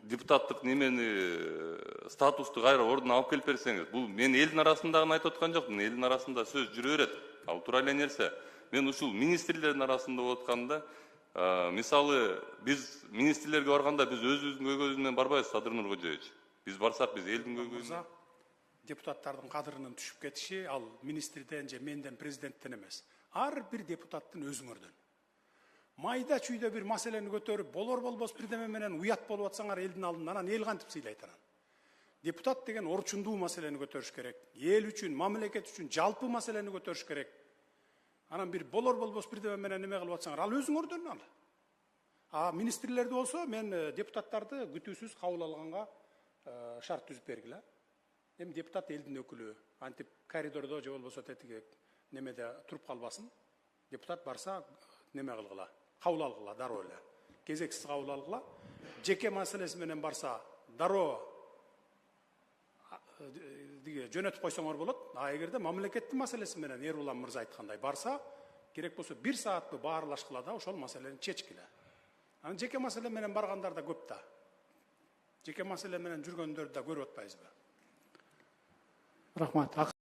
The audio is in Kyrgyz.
депутаттык немени статусту кайра ордуна алып келип берсеңиз, бул мен элдин арасындагыны айтып аткан жокмун. Элдин арасында сөз жүрө берет. Ал туура эле нерсе. Мен ушул министрлердин арасында болуп атканда, мисалы биз министрлерге барганда биз өзүбүздүн көйгөйүбүз менен барбайбыз, Садыр Нуркожоевич. Биз барсак биз элдин көйгөйүн. Депутаттардын кадырынын түшүп кетиши ал министрден же менден, президенттен эмес. Ар бир депутаттын өзүңөрдөн. Майда чүйдө бир маселени көтөрүп, болор болбос бирдеме менен уят болуп атсаңар элдин алдында, анан эл кантип сыйлайт анан? Депутат деген орчундуу маселени көтөрүш керек. Эл үчүн, мамлекет үчүн жалпы маселени көтөрүш керек. Анан бир болор болбос бирдеме менен неме кылып атсаңар, ал өзүңөрдөн ал. Министрлерди болсо мен депутаттарды күтүүсүз кабыл алганга шарт түзүп бергиле. Эми депутат элдин өкүлү, антип коридордо же болбосо тетиги немеде туруп калбасын. Депутат барса неме кылгыла, кабыл алгыла дароо эле. Кезексиз кабыл алгыла. Жеке маселеси менен барса дароо жөнөтүп койсоңор болот. Эгерде мамлекеттин маселеси менен Эрулан мырза айткандай барса, керек болсо 1 саатты баарлашкыла да ошол маселени чечкиле. Анан жеке маселе менен баргандар да көп да. Жеке маселе менен жүргөндөрдү да көрүп атпайбызбы? Рахмат.